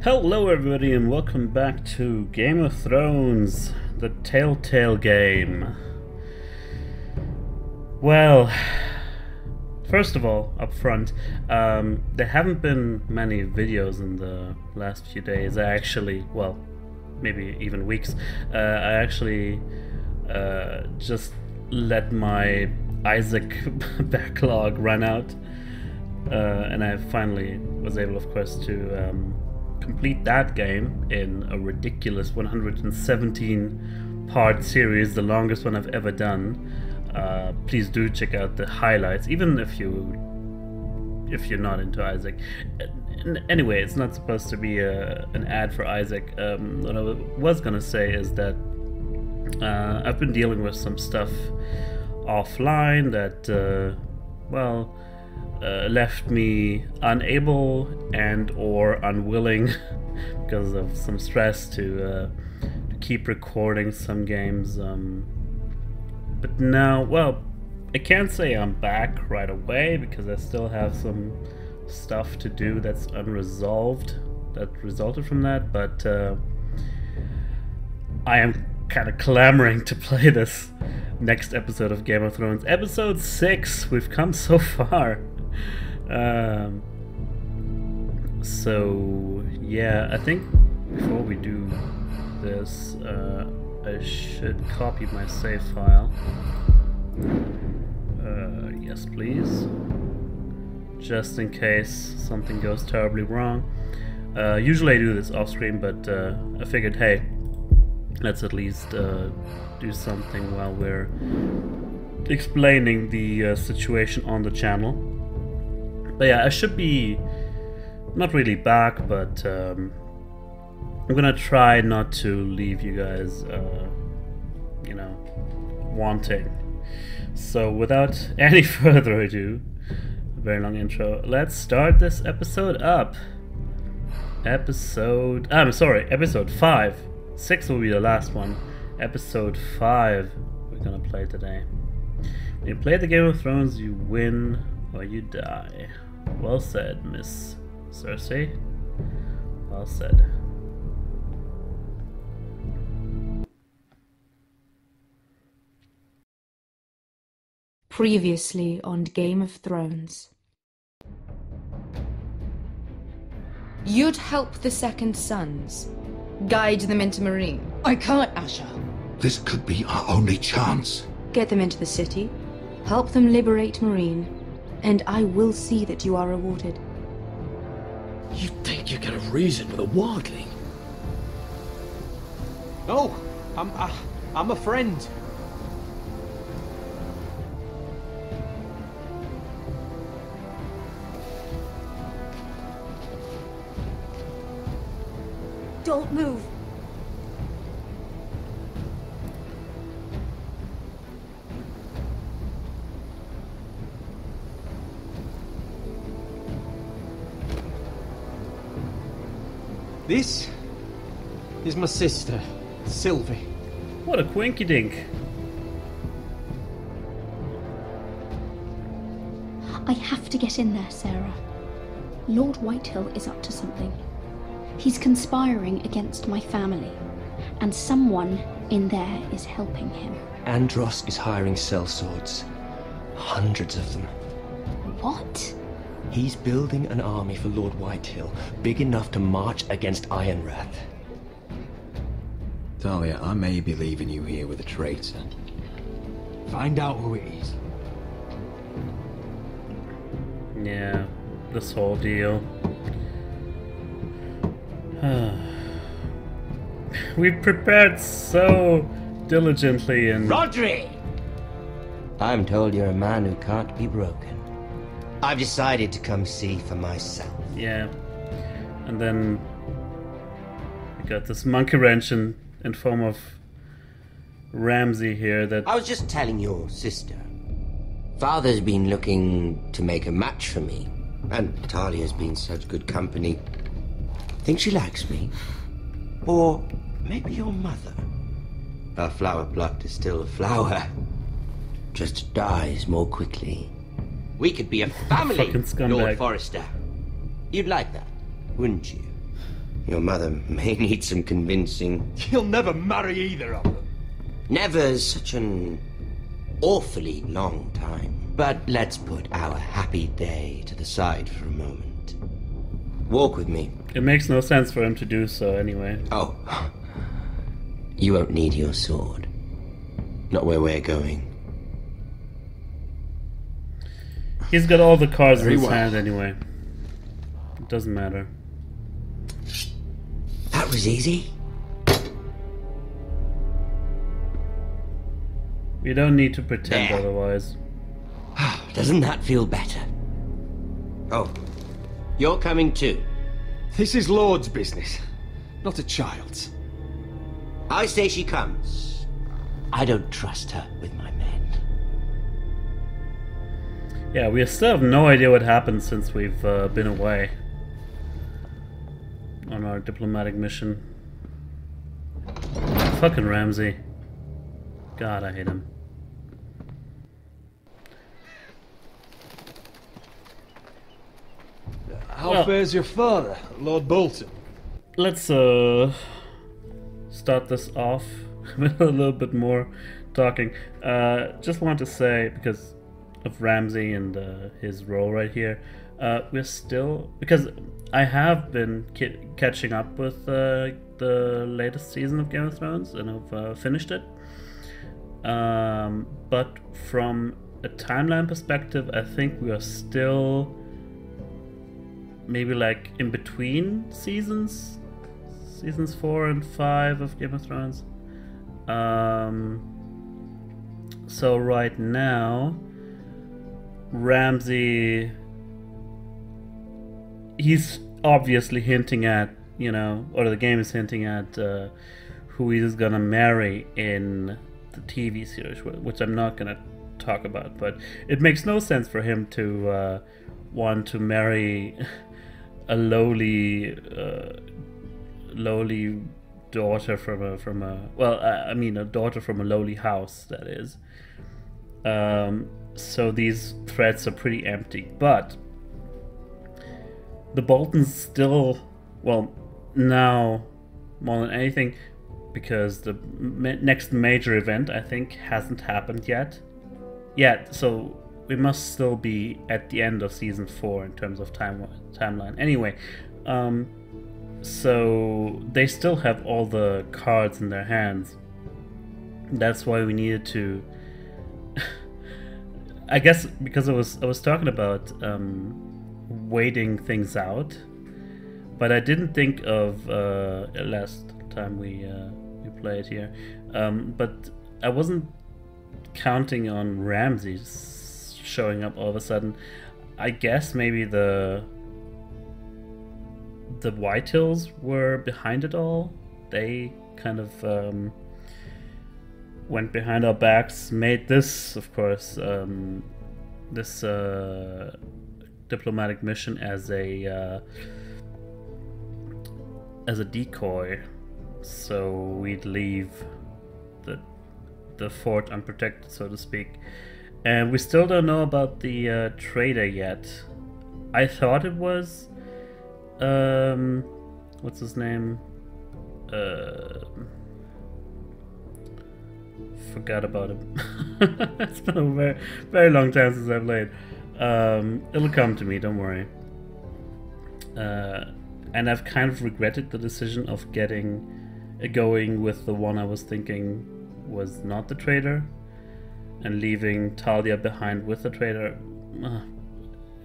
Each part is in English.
Hello everybody and welcome back to Game of Thrones, the Telltale game. Well, first of all, up front, there haven't been many videos in the last few days. Well, maybe even weeks. I actually just let my Isaac backlog run out, and I finally was able, of course, to complete that game in a ridiculous 117 part series, the longest one I've ever done. Please do check out the highlights, even if you're not into Isaac. Anyway, it's not supposed to be an ad for Isaac. What I was gonna say is that I've been dealing with some stuff offline that left me unable and or unwilling because of some stress to keep recording some games. But now, well, I can't say I'm back right away because I still have some stuff to do that's unresolved that resulted from that, but I am kind of clamoring to play this next episode of Game of Thrones. Episode 6, we've come so far. So yeah, I think before we do this, I should copy my save file. Yes please, just in case something goes terribly wrong. Usually I do this off screen, but I figured, hey, let's at least do something while we're explaining the situation on the channel. But yeah, I should be not really back, but I'm gonna try not to leave you guys, wanting. So without any further ado, a very long intro, let's start this episode up. Episode 5. 6 will be the last one. Episode 5 we're gonna play today. When you play the Game of Thrones, you win or you die. Well said, Miss Cersei. Well said. Previously on Game of Thrones. You'd help the Second Sons. Guide them into Marine. I can't, Asha. This could be our only chance. Get them into the city. Help them liberate Marine. And I will see that you are rewarded. You think you can reason with a wildling? No, I'm a friend. Don't move. This is my sister, Sylvie. What a quinky dink. I have to get in there, Sarah. Lord Whitehill is up to something. He's conspiring against my family, and someone in there is helping him. Andros is hiring sellswords. Hundreds of them. What? He's building an army for Lord Whitehill, big enough to march against Ironrath. Talia, I may be leaving you here with a traitor. Find out who it is. Yeah, this whole deal. We've prepared so diligently and... Rodri! I'm told you're a man who can't be broken. I've decided to come see for myself. Yeah. And then we got this monkey wrench in form of Ramsay here that... I was just telling your sister. Father's been looking to make a match for me. And Talia's been such good company. Think she likes me? Or maybe your mother? A flower plucked is still a flower. Just dies more quickly. We could be a family, Fucking scumbag. Lord Forrester. You'd like that, wouldn't you? Your mother may need some convincing. You'll never marry either of them. Never's such an awfully long time. But let's put our happy day to the side for a moment. Walk with me. It makes no sense for him to do so anyway. Oh. You won't need your sword. Not where we're going. He's got all the cards in his well. hand anyway. It doesn't matter. That was easy. We don't need to pretend There. otherwise. Doesn't that feel better? Oh, you're coming too. This is Lord's business, not a child's. I say she comes. I don't trust her with my men. Yeah, we still have no idea what happened since we've been away on our diplomatic mission. Fucking Ramsey. God, I hate him. How fares your father, Lord Bolton? Let's start this off with a little bit more talking. Just want to say, because of Ramsey and his role right here, we're still, because I have been catching up with the latest season of Game of Thrones and I've finished it. But from a timeline perspective, I think we are still maybe like in between seasons 4 and 5 of Game of Thrones. So right now Ramsey, he's obviously hinting at, you know, or the game is hinting at who he's gonna marry in the TV series, which I'm not gonna talk about, but it makes no sense for him to want to marry a lowly daughter from a well, I mean a daughter from a lowly house, that is. So these threads are pretty empty, but the Boltons still, well, now more than anything, because the next major event, I think, hasn't happened yet. So we must still be at the end of season 4 in terms of timeline. Anyway, so they still have all the cards in their hands. That's why we needed to. I guess because I was talking about waiting things out, but I didn't think of last time we played here. But I wasn't counting on Ramsey showing up all of a sudden. I guess maybe the Whitehills were behind it all. They kind of went behind our backs, made this, of course, this diplomatic mission as a decoy, so we'd leave the fort unprotected, so to speak. And we still don't know about the trader yet. I thought it was what's his name? Forgot about him. It's been a very, very long time since I played. It'll come to me, don't worry. And I've kind of regretted the decision of going with the one I was thinking was not the traitor, and leaving Talia behind with the traitor.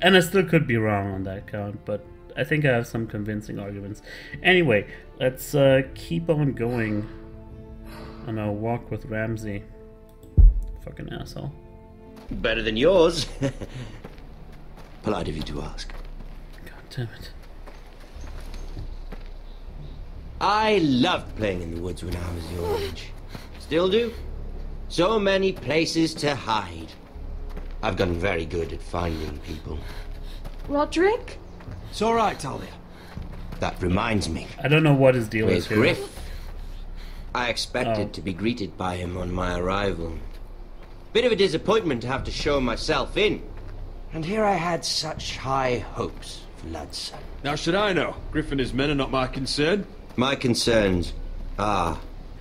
And I still could be wrong on that count, but I think I have some convincing arguments. Anyway, let's keep on going on our walk with Ramsey. Fucking asshole. Better than yours. Polite of you to ask. God damn it. I loved playing in the woods when I was your age. Still do. So many places to hide. I've gotten very good at finding people. Roderick? It's all right, Talia. That reminds me. I don't know what his deal Where's is here. Griff? I expected to be greeted by him on my arrival. Bit of a disappointment to have to show myself in. And here I had such high hopes bloodson. Now should I know? Griffin and his men are not my concern. My concerns are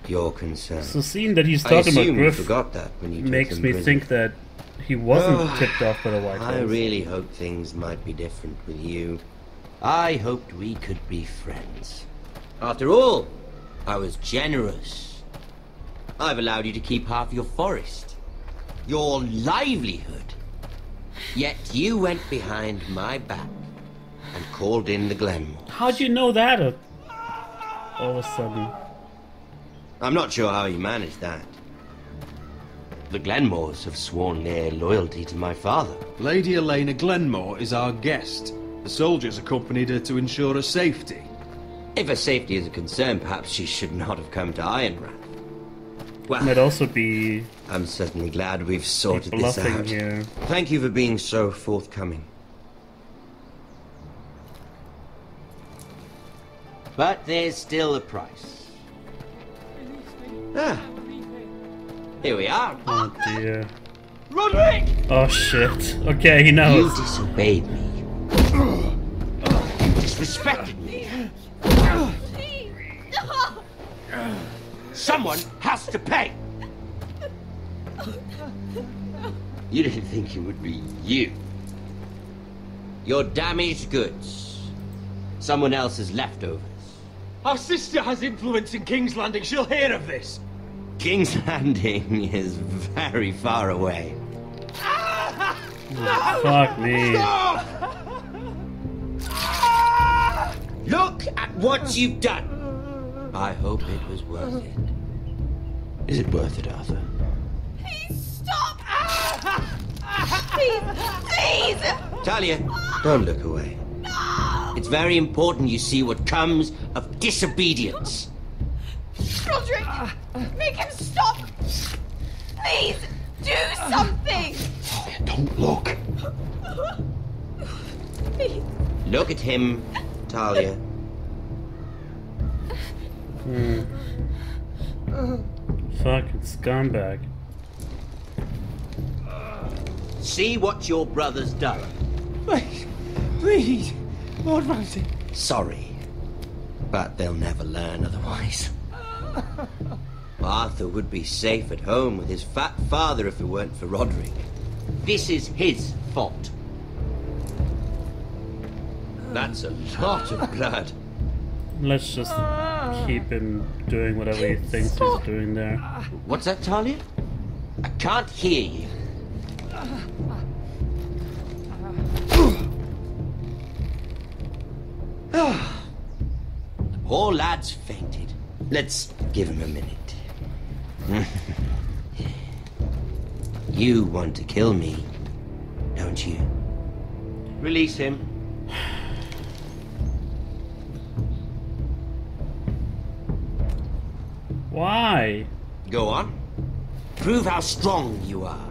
your concerns. So seeing that he's I talking about assume you Griff forgot that when you took makes them me prison. think that he wasn't tipped off by the White I House. really hoped things might be different with you. I hoped we could be friends. After all, I was generous. I've allowed you to keep half your forest, your livelihood. Yet you went behind my back and called in the Glenmore. How'd you know that all of a sudden? I'm not sure how you managed that. The Glenmores have sworn their loyalty to my father. Lady Elena Glenmore is our guest. The soldiers accompanied her to ensure her safety. If her safety is a concern, perhaps she should not have come to Ironrath. Well, Might also be I'm certainly glad we've sorted this bluffing out. here. Thank you for being so forthcoming. But there's still a price. Ah, here we are. Oh dear. Roderick! Oh shit. Okay, he You knows. disobeyed me. You disrespected me. Someone has to pay. You didn't think it would be you. Your damaged goods. Someone else's leftovers. Our sister has influence in King's Landing. She'll hear of this. King's Landing is very far away. Fuck me. Look at what you've done. I hope it was worth it. Is it worth it, Arthur? Please stop! Please! Please! Talia, don't look away. It's very important you see what comes of disobedience. Roderick! Make him stop! Please! Do something! Don't look. Please! Look at him, Talia. Fucking scumbag. See what your brother's done. Please! Please! Lord Ramsay! Sorry, but they'll never learn otherwise. Arthur would be safe at home with his fat father if it weren't for Roderick. This is his fault. That's a lot of blood. Let's just keep him doing whatever he thinks he's doing there. What's that, Talia? I can't hear you. The poor lad's fainted. Let's give him a minute. You want to kill me, don't you? Release him. Why? Go on. Prove how strong you are.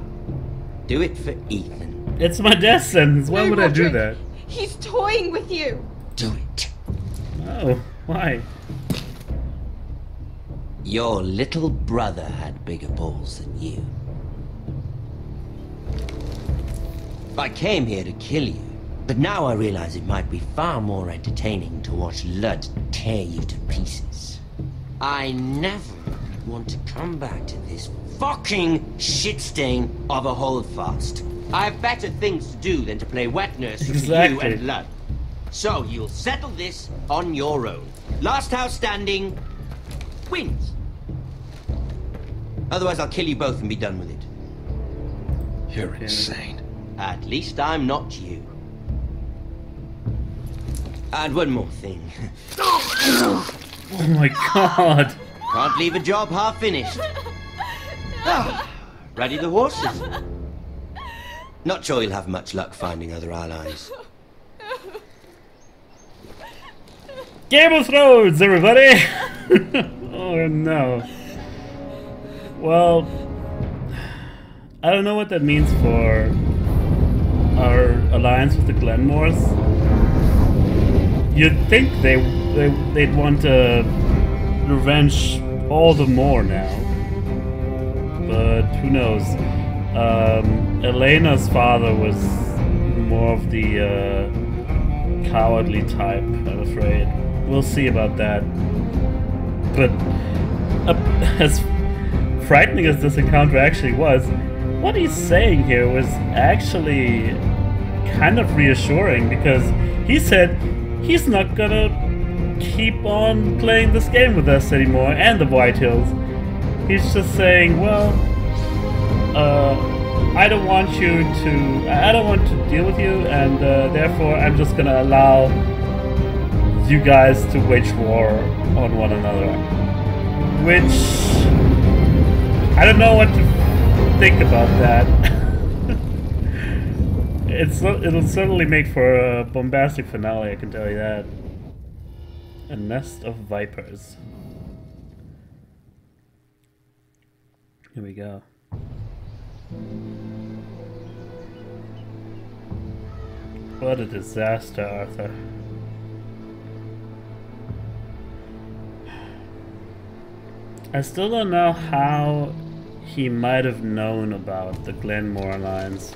Do it for Ethan. It's my death sentence. Why No, would I do Roderick. that? He's toying with you! Do it. Oh, why? Your little brother had bigger balls than you. I came here to kill you, but now I realize it might be far more entertaining to watch Lud tear you to pieces. I never want to come back to this fucking shit stain of a holdfast. I have better things to do than to play wet nurse with you Exactly. and Lud. So you'll settle this on your own. Last house standing wins. Otherwise I'll kill you both and be done with it. You're insane. At least I'm not you. And one more thing. Oh my god. Can't leave a job half finished. Ready the horses? Not sure you'll have much luck finding other allies. Game of Thrones, everybody! Oh no. Well, I don't know what that means for our alliance with the Glenmores. You'd think they'd want to revenge all the more now, but who knows? Elena's father was more of the cowardly type, I'm afraid. We'll see about that. But as frightening as this encounter actually was, what he's saying here was actually kind of reassuring, because he said he's not gonna keep on playing this game with us anymore and the Whitehills. He's just saying, well, I don't want to deal with you, and therefore I'm just gonna allow you guys to wage war on one another. Which, I don't know what to think about that. It'll certainly make for a bombastic finale, I can tell you that. A nest of vipers. Here we go. What a disaster, Arthur. I still don't know how he might have known about the Glenmore Alliance.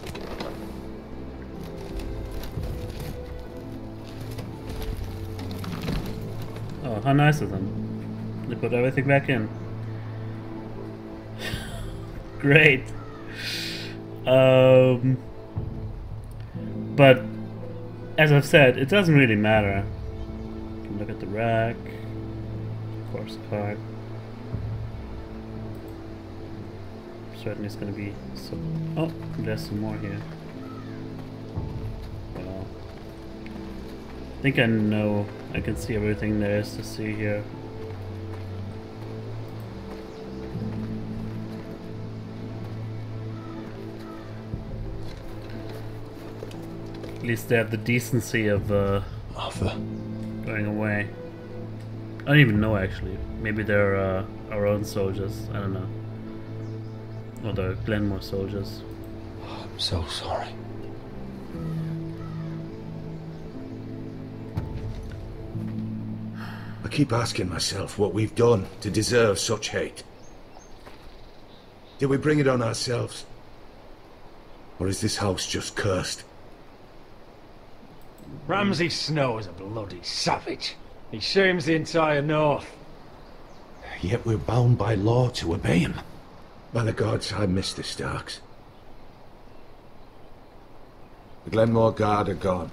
Oh, how nice of them. They put everything back in. Great. But as I've said, it doesn't really matter. You can look at the rack. Of course, card. Certainly it's going to be some. Oh, there's some more here. Well, I think I know. I can see everything there is to see here. At least they have the decency of Arthur. going away. I don't even know, actually. Maybe they're our own soldiers. I don't know. Or the Glenmore soldiers. I'm so sorry. I keep asking myself what we've done to deserve such hate. Did we bring it on ourselves? Or is this house just cursed? Ramsay Snow is a bloody savage. He shames the entire North. Yet we're bound by law to obey him. By the gods, I miss the Starks. The Glenmore Guard are gone.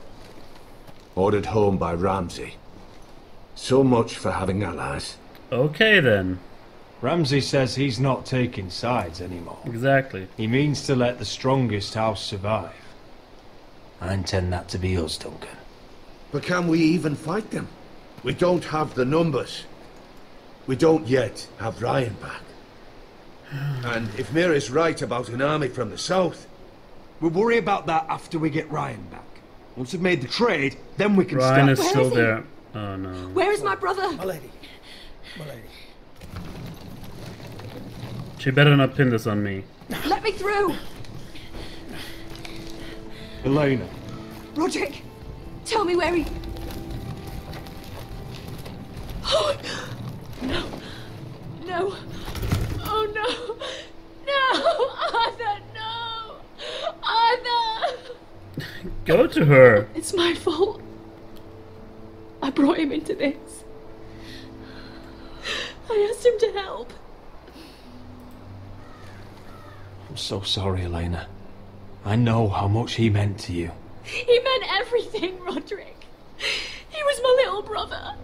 Ordered home by Ramsay. So much for having allies. Okay then. Ramsay says he's not taking sides anymore. Exactly. He means to let the strongest house survive. I intend that to be us, Duncan. But can we even fight them? We don't have the numbers. We don't yet have Ryan back. And if Mira's right about an army from the south... We'll worry about that after we get Ryan back. Once we've made the trade, then we can Ryan start... is still there. Oh no. Where is my brother? My lady. My lady. She better not pin this on me. Let me through! Elena. Roderick, tell me where he... Oh, no. No. Oh, no. No! Arthur, no! Arthur! Go to her. It's my fault. I brought him into this. I asked him to help. I'm so sorry, Elena. I know how much he meant to you. He meant everything, Roderick. He was my little brother.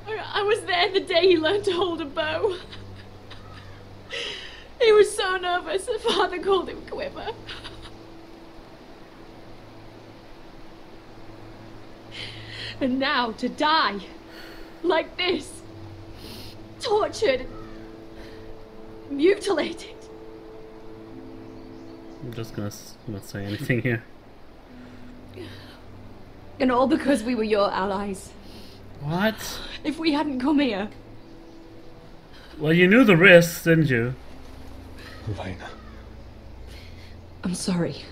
I was there the day he learned to hold a bow. He was so nervous that Father called him Quiver. And now to die like this, tortured, mutilated. I'm just gonna not say anything here. And all because we were your allies. What? If we hadn't come here. Well, you knew the risks, didn't you? Elena. I'm sorry.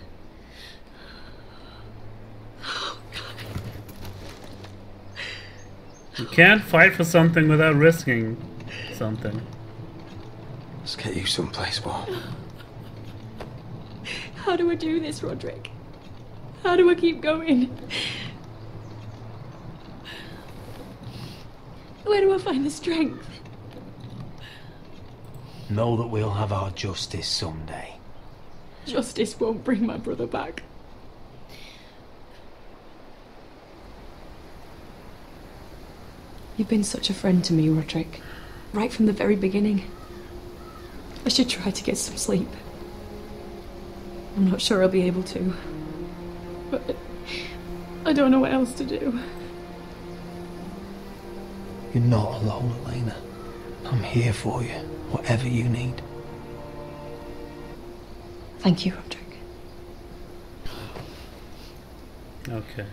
You can't fight for something without risking something. Let's get you someplace, boy. How do I do this, Roderick? How do I keep going? Where do I find the strength? Know that we'll have our justice someday. Justice won't bring my brother back. You've been such a friend to me, Roderick. Right from the very beginning. I should try to get some sleep. I'm not sure I'll be able to. But I don't know what else to do. You're not alone, Elena. I'm here for you, whatever you need. Thank you, Roderick. Okay.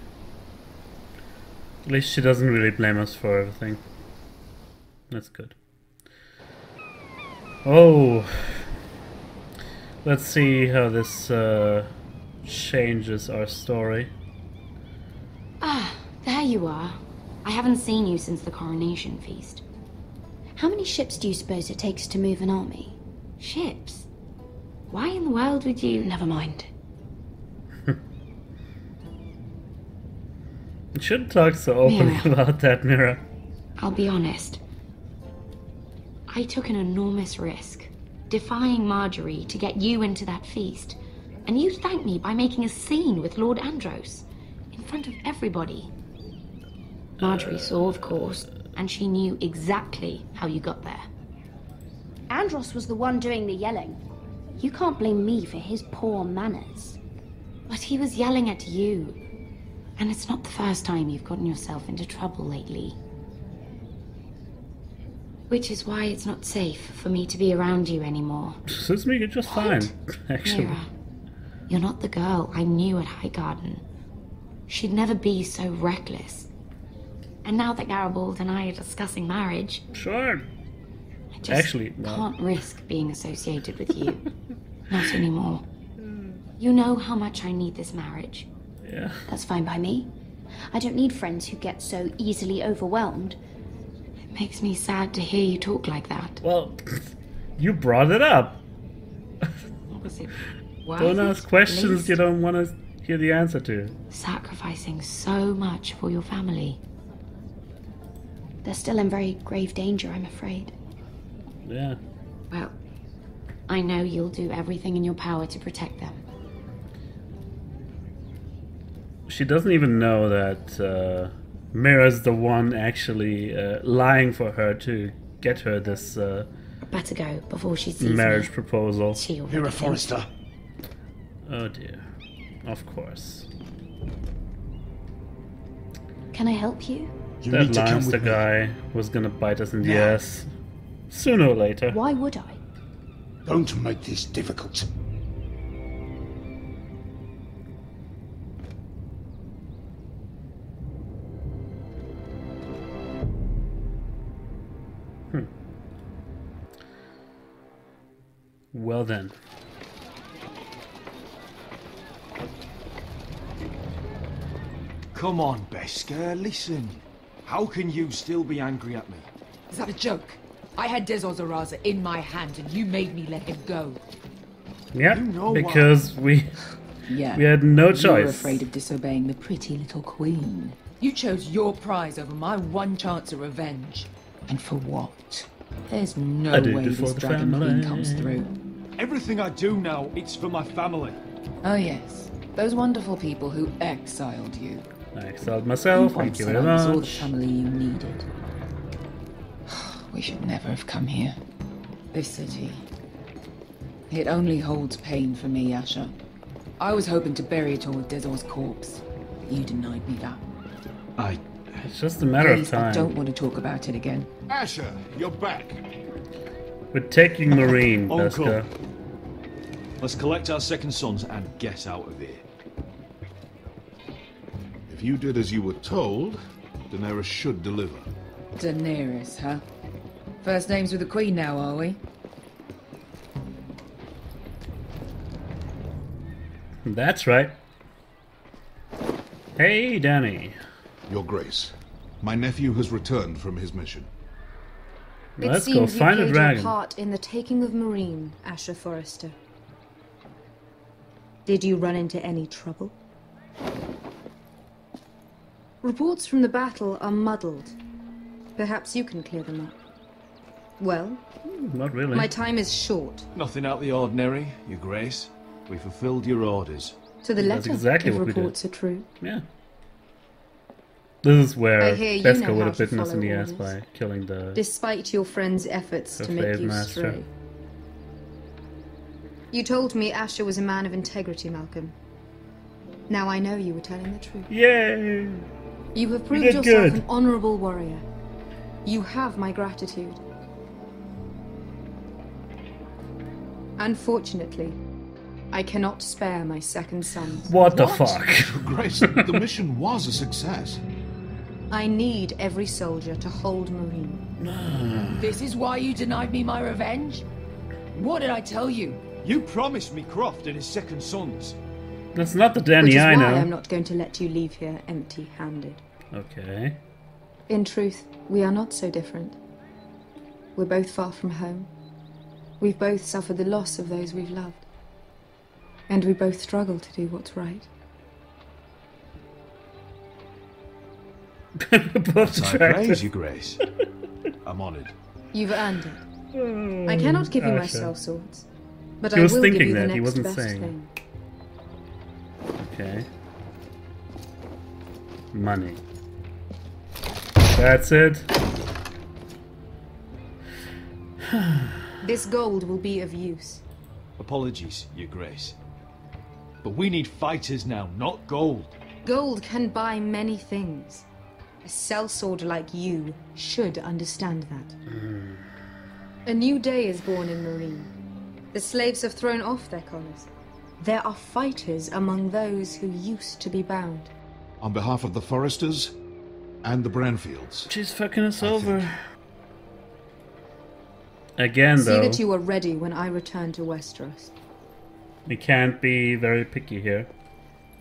At least she doesn't really blame us for everything. That's good. Oh, let's see how this changes our story. Ah, there you are. I haven't seen you since the coronation feast. How many ships do you suppose it takes to move an army? Ships? Why in the world would you... Never mind. You shouldn't talk so openly about that, Mira. I'll be honest. I took an enormous risk, defying Marjorie to get you into that feast. And you thanked me by making a scene with Lord Andros, in front of everybody. Marjorie saw, of course, and she knew exactly how you got there. Andros was the one doing the yelling. You can't blame me for his poor manners. But he was yelling at you. And it's not the first time you've gotten yourself into trouble lately. Which is why it's not safe for me to be around you anymore. Suits me just fine, actually. Mira, you're not the girl I knew at Highgarden. She'd never be so reckless. And now that Garibald and I are discussing marriage... Sure. I just can't risk being associated with you. Not anymore. You know how much I need this marriage. Yeah. That's fine by me. I don't need friends who get so easily overwhelmed. It makes me sad to hear you talk like that. Well, you brought it up. Was it Don't ask questions you don't want to hear the answer to. Sacrificing so much for your family. They're still in very grave danger, I'm afraid. Yeah. Well, I know you'll do everything in your power to protect them. She doesn't even know that Mira's the one actually lying for her to get her this Better go before she sees marriage proposal. Mira Forrester. Oh dear. Of course. Can I help you? That Leinster guy was gonna bite us in the ass. Sooner or later. Why would I? Don't make this difficult. Well then. Come on, Beskar, listen. How can you still be angry at me? Is that a joke? I had Dezor Zaraza in my hand and you made me let him go. Yeah, because we had no choice. You were afraid of disobeying the pretty little queen. You chose your prize over my one chance of revenge. And for what? There's no way this dragon queen comes through. Everything I do now, it's for my family. Oh yes, those wonderful people who exiled you. I exiled myself, thank you very much. All the family you needed. We should never have come here. This city. It only holds pain for me, Asher. I was hoping to bury it all with Dezor's corpse. You denied me that. It's just a matter of time. I don't want to talk about it again. Asher, you're back. We're taking Marine, Uncle. Beskar. Let's collect our second sons and get out of here. If you did as you were told, Daenerys should deliver. Daenerys, huh? First names with the Queen now, are we? That's right. Hey, Danny. Your Grace, my nephew has returned from his mission. Let's go find a dragon. Part in the taking of Marine, Asher Forrester. Did you run into any trouble? Reports from the battle are muddled. Perhaps you can clear them up. Well, not really. My time is short. Nothing out of the ordinary, Your Grace. We fulfilled your orders. To the letter, exactly if what we reports did. are true. Yeah. This is where I hear you Beskar know would how have to bitten us in the follow ass by orders. killing the... Despite your friend's efforts the to make slave you master. stray. You told me Asher was a man of integrity, Malcolm. Now I know you were telling the truth. Yay! You have proved did yourself good. an honorable warrior. You have my gratitude. Unfortunately, I cannot spare my second son. What the fuck? Grace, the mission was a success. I need every soldier to hold Marine. This is why you denied me my revenge? What did I tell you? You promised me Croft and his second sons. That's not the Which Danny is I why know. I'm not going to let you leave here empty-handed. Okay. In truth, we are not so different. We're both far from home. We've both suffered the loss of those we've loved. And we both struggle to do what's right. Both I praise you, Grace. I'm honoured. You've earned it. I cannot give you my cell swords, but He I was will give thinking you the that, next he wasn't best saying. thing. Okay. Money. That's it. This gold will be of use. Apologies, Your Grace. But we need fighters now, not gold. Gold can buy many things. A sellsword like you should understand that. A new day is born in Marine. The slaves have thrown off their collars. There are fighters among those who used to be bound. On behalf of the Foresters and the Branfields. She's fucking us over. Again, See though, that you are ready when I return to Westeros. we can't be very picky here.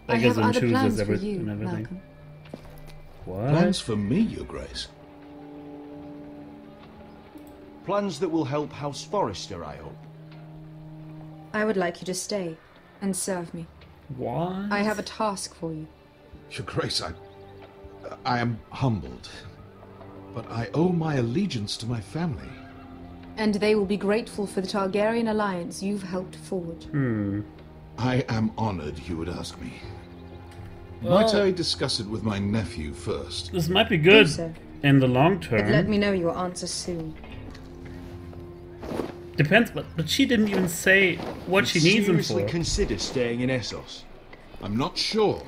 I Beggars have and other choosers plans for and you, everything. Malcolm. What? Plans for me, Your Grace. Plans that will help House Forrester, I hope. I would like you to stay and serve me. What? I have a task for you. Your Grace, I am humbled. But I owe my allegiance to my family. And they will be grateful for the Targaryen alliance you've helped forge. I am honored you would ask me. Well, Might I discuss it with my nephew first? This might be good Do so. in the long But term. let me know your answer soon. Depends, but she didn't even say what she needs him Seriously for. consider staying in Essos. I'm not sure.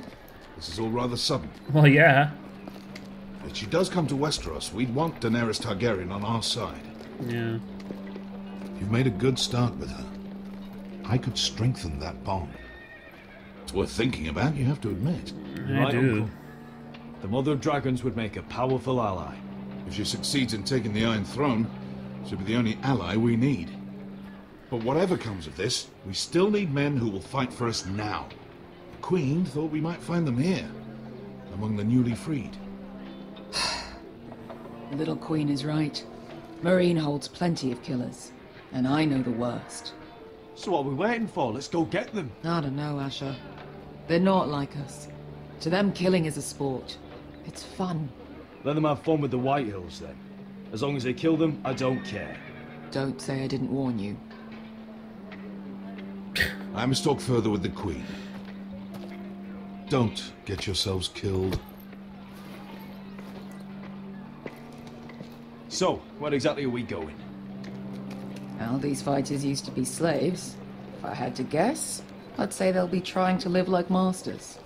This is all rather sudden. Well, yeah. If she does come to Westeros, we'd want Daenerys Targaryen on our side. Yeah. You've made a good start with her. I could strengthen that bond. It's worth thinking about, you have to admit. I do. Uncle. The Mother of Dragons would make a powerful ally. If she succeeds in taking the Iron Throne, she'll be the only ally we need. But whatever comes of this, we still need men who will fight for us now. The Queen thought we might find them here, among the newly freed. The little queen is right. Marine holds plenty of killers, and I know the worst. So what are we waiting for? Let's go get them. I don't know, Asher. They're not like us. To them, killing is a sport. It's fun. Let them have fun with the White Hills, then. As long as they kill them, I don't care. Don't say I didn't warn you. I must talk further with the Queen. Don't get yourselves killed. So, where exactly are we going? Well, these fighters used to be slaves. If I had to guess, I'd say they'll be trying to live like masters.